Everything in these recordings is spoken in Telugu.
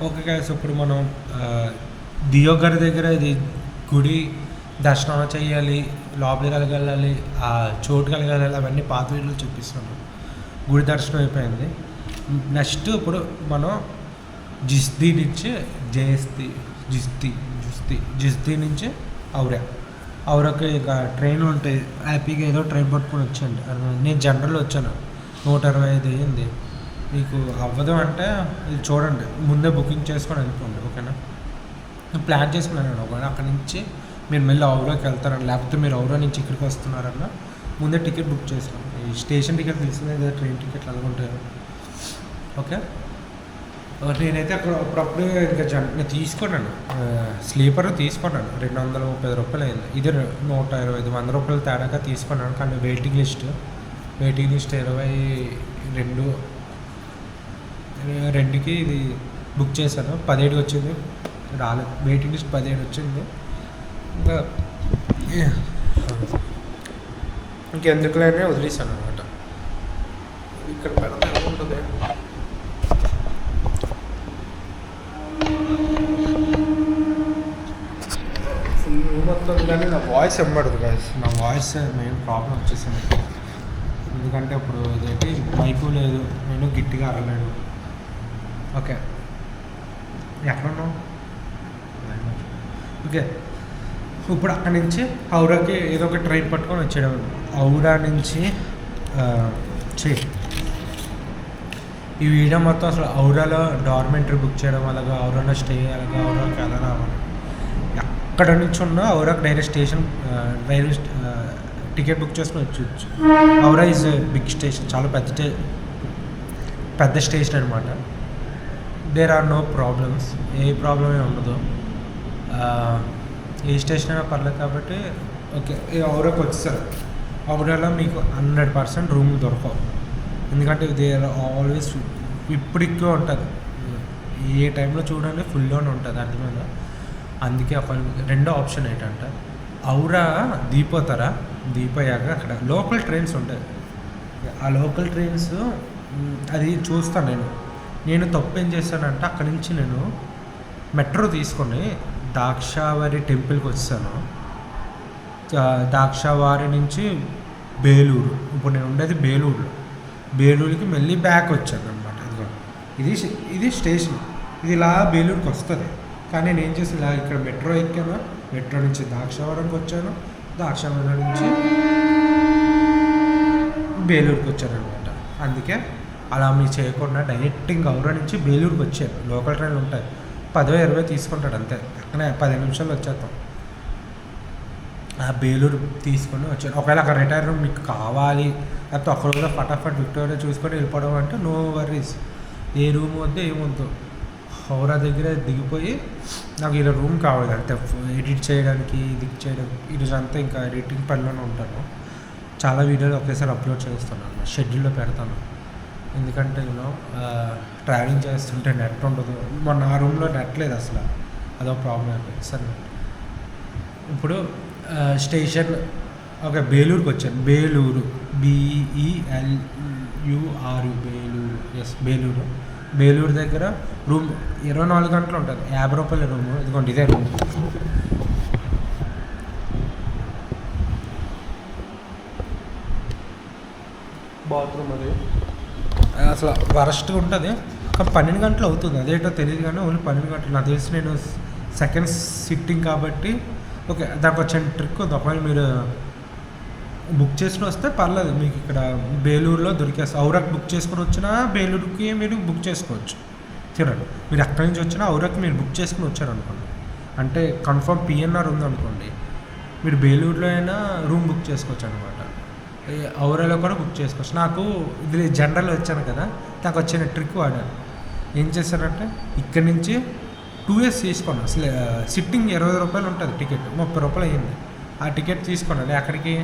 ఓకే గైస్, ఇప్పుడు మనం దియో గారి దగ్గర ఇది గుడి దర్శనం చేయాలి, లోపలికి వెళ్ళాలి, ఆ చోటు వెళ్ళాలి, అవన్నీ పాత వీడియోలు చూపిస్తున్నాను. గుడి దర్శనం అయిపోయింది. నెక్స్ట్ ఇప్పుడు మనం జిస్దీ నుంచి జిస్దీ నుంచి ఔరాకి ఇక ట్రైన్లు ఉంటాయి. హ్యాపీగా ఏదో ట్రైన్ పట్టుకొని వచ్చాను. నేను జనరల్ వచ్చాను, 125 అయ్యింది. మీకు అవ్వదు అంటే ఇది చూడండి, ముందే బుకింగ్ చేసుకొని వెళ్ళిపోండి, ఓకేనా. ప్లాన్ చేసుకున్నాను ఒకవేళ అక్కడి నుంచి మీరు మళ్ళీ ఔరాకి వెళ్తారని, లేకపోతే మీరు ఔరా నుంచి ఇక్కడికి వస్తున్నారన్నా ముందే టికెట్ బుక్ చేసుకోండి. ఈ స్టేషన్ టికెట్ తెలిసిందే కదా, ట్రైన్ టికెట్లు అలాగ ఉంటాయి, ఓకే. నేనైతే అప్పుడప్పుడు ఇంకా నేను తీసుకున్నాను, స్లీపర్ తీసుకున్నాను. 230 రూపాయలు అయింది. ఇది 125 100 రూపాయలు తేడాగా తీసుకున్నాను. కానీ వెయిటింగ్ లిస్ట్ 22కి ఇది బుక్ చేశాను. 17 వచ్చింది, రాలేదు. వెయిటింగ్ లిస్ట్ 17 వచ్చింది. ఇంకా ఇంకెందుకులేనే వదిలేసాను అనమాట. ఇక్కడ పెడితే ఎలా ఉంటుంది, మొత్తం. కానీ నా వాయిస్ ఎంబడదు గాయస్, నా వాయిస్ మెయిన్ ప్రాబ్లం వచ్చేసింది. ఎందుకంటే ఇప్పుడు ఇదేంటి మైకు లేదు, నేను గట్టిగా అరలేను, ఓకే. ఎక్కడున్నావు, ఓకే. ఇప్పుడు అక్కడి నుంచి ఔరాకి ఏదో ఒక ట్రైన్ పట్టుకొని వచ్చేయడం. ఔరా నుంచి ఈ వీడియో మొత్తం అసలు ఔరాలో డార్మెంటరీ బుక్ చేయడం, అలాగా ఔరాలో స్టే, అలాగా ఔరాకి ఎలా రావాలి, ఎక్కడ నుంచి ఉన్నా ఔరాకి direct station railway ticket book చేసుకొని వచ్చేయచ్చు. ఔరా ఈజ్ బిగ్ స్టేషన్, చాలా పెద్ద స్టేషన్ అనమాట. దేర్ ఆర్ నో ప్రాబ్లమ్స్, ఏ ప్రాబ్లమే ఉండదు. ఏ స్టేషన్ అయినా పర్లేదు కాబట్టి ఓకే. ఔరాకి వచ్చేసారు. ఔరాలో మీకు 100% రూములు దొరకవు, ఎందుకంటే దే ఆర్ ఆల్వేస్ ఇప్పుడు ఎక్కువ ఉంటుంది. ఏ టైంలో చూడండి ఫుల్లోనే ఉంటుంది, అర్థమైందా. అందుకే ఒక రెండో ఆప్షన్ ఏంటంటే ఔరా దిగిపోతారా, దిగిపోయాక అక్కడ లోకల్ ట్రైన్స్ ఉంటాయి. ఆ లోకల్ ట్రైన్స్ అది చూస్తాను. నేను తప్పు ఏం చేశానంటే అక్కడి నుంచి నేను మెట్రో తీసుకొని దాక్షావారి టెంపుల్కి వచ్చాను. దాక్షావారి నుంచి బేలూరు, ఇప్పుడు నేను ఉండేది బేలూరుకి మళ్ళీ బ్యాక్ వచ్చాను అనమాట. ఇది స్టేషన్, ఇది ఇలా బేలూరుకి వస్తుంది. కానీ నేను ఏం చేసి ఇలా ఇక్కడ మెట్రో ఎక్కాను, మెట్రో నుంచి దాక్షావరంకి వచ్చాను, దాక్షావరం నుంచి బేలూరుకి వచ్చాను అనమాట. అందుకే అలా మీరు చేయకుండా డైరెక్ట్ ఇంకా ఔరా నుంచి బేలూరుకి వచ్చాను. లోకల్ ట్రైన్లు ఉంటాయి, 10-20 తీసుకుంటాడు అంతే, అక్కడే 10 నిమిషాలు వచ్చేస్తాం. ఆ బేలూరు తీసుకొని వచ్చాను. ఒకవేళ అక్కడ రిటైర్ రూమ్ మీకు కావాలి, లేకపోతే ఒక్క రోజులో ఫటాఫట్ విక్టోరియా చూసుకొని వెళ్ళిపోవడం అంటే నో వర్రీస్. ఏ రూమ్ వద్దు ఏమొద్దు, ఔరా దగ్గర దిగిపోయి నాకు ఇలా రూమ్ కావాలి అంటే ఎడిట్ చేయడానికి, ఇది చేయడానికి, ఈరోజు అంతా ఇంకా ఎడిటింగ్ పనిలోనే ఉంటాను. చాలా వీడియోలు ఒకేసారి అప్లోడ్ చేస్తాను, షెడ్యూల్లో పెడతాను. ఎందుకంటే నేను ట్రావెలింగ్ చేస్తుంటే నెట్ ఉండదు. మొన్న ఆ రూమ్లో నెట్ లేదు అసలు, అదో ప్రాబ్లం అయిపోయింది. సరే, ఇప్పుడు స్టేషన్ ఓకే, బేలూరుకి వచ్చాను. బేలూరు బేలూరు. బేలూరు దగ్గర రూమ్ 24 గంటలు ఉంటుంది, 50 రూపాయల రూము. ఇదిగోండి, ఇదే రూమ్. బాత్రూమ్ అది అసలు వరస్ట్గా ఉంటుంది. కానీ 12 గంటలు అవుతుంది, అదేంటో తెలియదు. కానీ ఓన్లీ 12 గంటలు నాకు తెలిసి. నేను సెకండ్ సిట్టింగ్ కాబట్టి ఓకే. దానికి వచ్చిన ట్రిక్ ఉంది, ఒకవేళ మీరు బుక్ చేసుకుని వస్తే పర్లేదు, మీకు ఇక్కడ బేలూరులో దొరికేస్తుంది. ఔరాకి బుక్ చేసుకుని వచ్చినా బేలూరుకి మీరు బుక్ చేసుకోవచ్చు. చూడండి, మీరు ఎక్కడి నుంచి వచ్చినా ఔరాకి మీరు బుక్ చేసుకుని వచ్చారనుకోండి, అంటే కన్ఫర్మ్ పిఎన్ఆర్ ఉందనుకోండి, మీరు బేలూరులో అయినా రూమ్ బుక్ చేసుకోవచ్చు అనమాట. ఔరాలో కూడా బుక్ చేసుకోవచ్చు. నాకు ఇది జనరల్ వచ్చాను కదా, నాకు వచ్చిన ట్రిక్ వాడాను. ఏం చేశానంటే ఇక్కడి నుంచి 2 ఇయర్స్ తీసుకున్నాను. అసలు సిట్టింగ్ 20 రూపాయలు ఉంటుంది, టికెట్ 30 రూపాయలు అయ్యింది. ఆ టికెట్ తీసుకున్నాను. అక్కడికి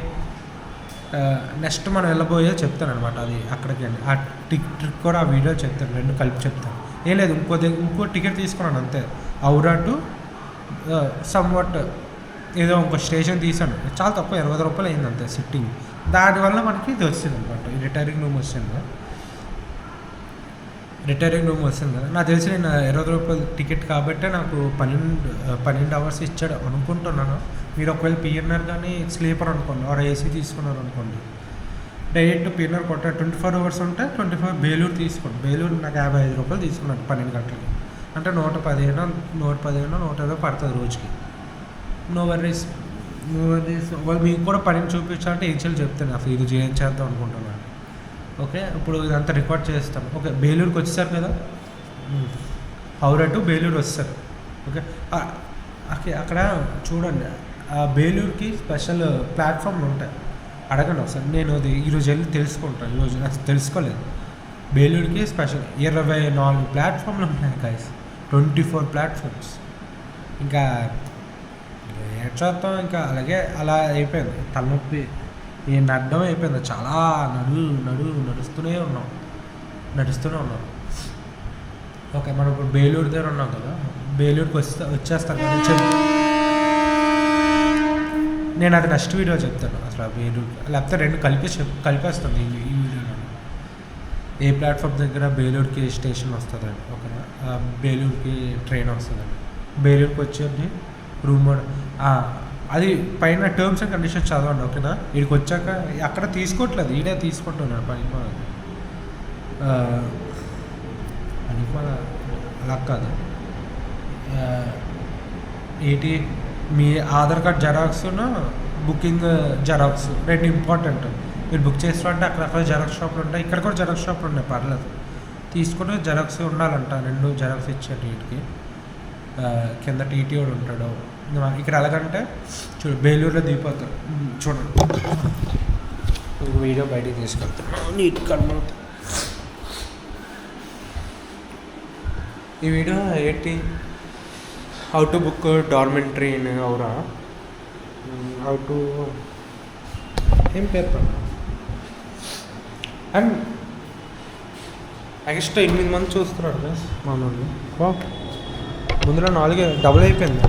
నెక్స్ట్ మనం వెళ్ళబోయే చెప్తాను అనమాట, అది అక్కడికి అండి. ఆ ట్రిక్ కూడా ఆ వీడియో చెప్తాను, రెండు కలిపి చెప్తాను. ఏం లేదు, ఇంకో టికెట్ తీసుకున్నాను అంతే. ఔరా టు సమ్వాట్ ఏదో ఇంకో స్టేషన్ తీసాను, చాలా తక్కువ 20 రూపాయలు అయింది అంతే సిట్టింగ్. దానివల్ల మనకి ఇది వచ్చింది అనమాట, రిటైరింగ్ రూమ్ వచ్చింది. రిటైరింగ్ రూమ్ వస్తుంది కదా, నాకు తెలిసి నేను 20 రూపాయలు టికెట్ కాబట్టే నాకు 12 అవర్స్ ఇచ్చాడు అనుకుంటున్నాను. మీరు ఒకవేళ పిఎన్ఆర్ కానీ స్లీపర్ అనుకోండి, ఆర్ ఏసీ తీసుకున్నారు అనుకోండి, డైరెక్ట్ పిఎన్ఆర్ కొట్ట 24 అవర్స్ ఉంటే 24 బేలూరు తీసుకోండి. బేలూరు నాకు 55 రూపాయలు తీసుకున్నాను 12 గంటలకి, అంటే 115 పడుతుంది రోజుకి. No worries. వాళ్ళు మీకు కూడా పనిని చూపించాలంటే ఏం చెప్తాను, అసలు ఇది చేయించేద్దాం అనుకుంటున్నాను. ఓకే, ఇప్పుడు ఇదంతా రికార్డ్ చేస్తాం. ఓకే, బేలూరుకి వచ్చేసారు కదా, హౌరా టు బేలూరు వస్తారు. ఓకే, అక్కడ చూడండి, ఆ బేలూరుకి స్పెషల్ ప్లాట్ఫామ్లు ఉంటాయి, అడగండి ఒకసారి. నేను అది ఈరోజు వెళ్ళి తెలుసుకుంటాను. ఈరోజు నాకు తెలుసుకోలేదు. బేలూరుకి స్పెషల్ 24 ప్లాట్ఫామ్లు ఉన్నాయి గైస్, 24 ప్లాట్ఫామ్స్. ఇంకా ఏడ్చేస్తాం, ఇంకా అలాగే అలా అయిపోయింది. తలనొప్పి అడ్డం అయిపోయింది. చాలా నడుస్తూనే ఉన్నాం. ఓకే, మనం ఇప్పుడు బేలూరు దగ్గర ఉన్నాం కదా, బేలూరుకి వచ్చేస్తాను కదా. నేను అది నెక్స్ట్ వీడియో చెప్తాను అసలు బేలూరు, లేకపోతే రెండు కలిపేస్తాను ఈ వీడియోలో. ఏ ప్లాట్ఫామ్ దగ్గర బేలూరుకి స్టేషన్ వస్తుందండి, ఓకేనా, బేలూరుకి ట్రైన్ వస్తుందండి. బేలూరుకి వచ్చేది రూమ్ అది పైన టర్మ్స్ అండ్ కండిషన్స్ చదవండి, ఓకేనా. వీడికి వచ్చాక అక్కడ తీసుకోవట్లేదు, ఈడే తీసుకుంటున్నాడు పనికి అలా కాదు. ఏంటి, మీ ఆధార్ కార్డ్ జెరాక్స్ను బుకింగ్ జెరాక్స్ రెండు ఇంపార్టెంట్. మీరు బుక్ చేస్తారంటే అక్కడ జెరాక్స్ షాపులు ఉంటాయి, ఇక్కడ కూడా జెరాక్స్ షాపులు ఉన్నాయి, పర్లేదు తీసుకుంటే జెరాక్స్ ఉండాలంట. 2 జెరాక్స్ ఇచ్చాడు వీటికి. కింద టీటీ వాడు ఉంటాడు ఇక్కడ. ఎలాగంటే చూడు, బేలూరులో దిగిపోతారు చూడండి. వీడియో బయటికి తీసుకెళ్తాను నీట్ కనబడుతుంది. ఈ వీడియో ఏంటి, how to book dormitory in Howrah, how to ఏం పేరు అండ్ ఎక్స్ట్రా 8 మంది చూస్తున్నారు కదా మా వాళ్ళు. ముందులో 4 డబుల్ అయిపోయింది.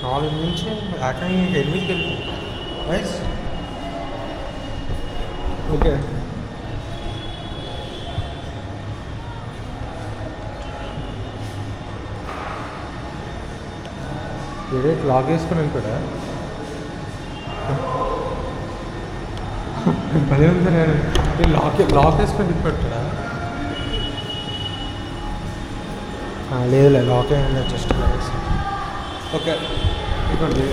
4 నుంచి ఏకంగా 8కి వెళ్ళిపోయింది. నైస్. ఓకే, ఏదో లాక్ వేసుకొని వెళ్ళిపోయా. పదే ఉంది, నేను లాక్ వేసుకొని వెళ్ళిపోయాడా. లేదులే, లాక్ అయ్యింది జస్ట్. ఓకే, ఇదిగోండి.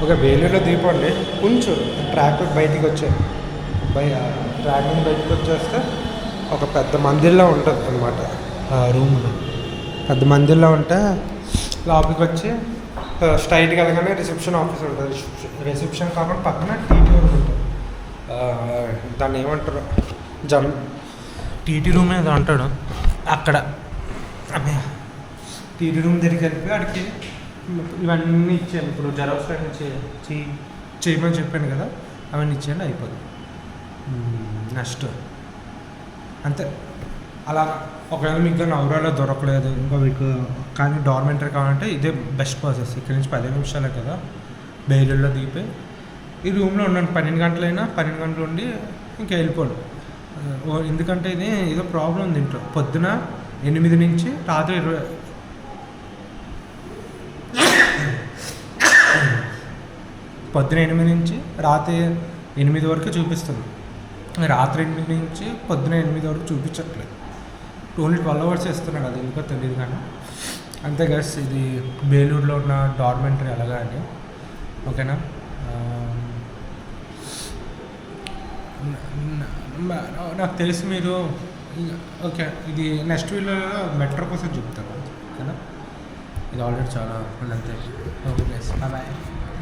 ఓకే, బేలూరులో దిగిపోండి. కొంచెం ట్రాక్ బయటికి వచ్చాయి, ట్రాక్ నుంచి బయటకు వచ్చేస్తే ఒక పెద్ద మందిర్లో ఉంటుంది అనమాట. రూమ్లో పెద్ద మందిర్లో ఉంటే లోపలికి వచ్చి స్ట్రైట్గా వెళ్ళగానే రిసెప్షన్ ఆఫీస్ ఉంటుంది. రిసెప్షన్ కాకుండా పక్కన టీటీ రూమ్ ఉంటుంది. దాన్ని ఏమంటారు, టీటీ రూమ్ ఏదో అంటాడు. అక్కడ టీటీ రూమ్ దగ్గరికి వెళ్ళిపోయి అడిగి ఇవన్నీ ఇచ్చాను. ఇప్పుడు జెరాక్స్ చేయమని చెప్పాను కదా, అవన్నీ ఇచ్చేయండి, అయిపోతుంది. నెక్స్ట్ అంతే. అలా ఒకవేళ మీకు నవరాలో దొరకలేదు ఇంకా మీకు, కానీ డార్మెంటరీ కావాలంటే ఇదే బెస్ట్ ప్రాసెస్. ఇక్కడ నుంచి 10 నిమిషాలే కదా, బేలూరులో దిగిపోయి ఈ రూమ్లో ఉన్నాను 12 గంటలైనా 12 గంటలు ఉండి ఇంకా వెళ్ళిపోండి. ఎందుకంటే ఇది ఏదో ప్రాబ్లం ఉంది ఇంట్లో. పొద్దున 8 నుంచి రాత్రి 20 పొద్దున 8 నుంచి రాత్రి 8 వరకు చూపిస్తుంది. రాత్రి 8 నుంచి పొద్దున 8 వరకు చూపించట్లేదు. ఓన్లీ 12 అవర్స్ ఇస్తున్నాడు, అది ఎందుకో తెలియదు కానీ. అంతే గైస్, ఇది బేలూరులో ఉన్న డార్మెంటరీ అలాగా అని, ఓకేనా. నాకు తెలిసి మీరు ఓకే, ఇది నెక్స్ట్ వీడియోలో మెట్రో కోసం చెప్తాను, ఓకేనా. ఇది ఆల్రెడీ చాలా అంతే. Okay guys, bye.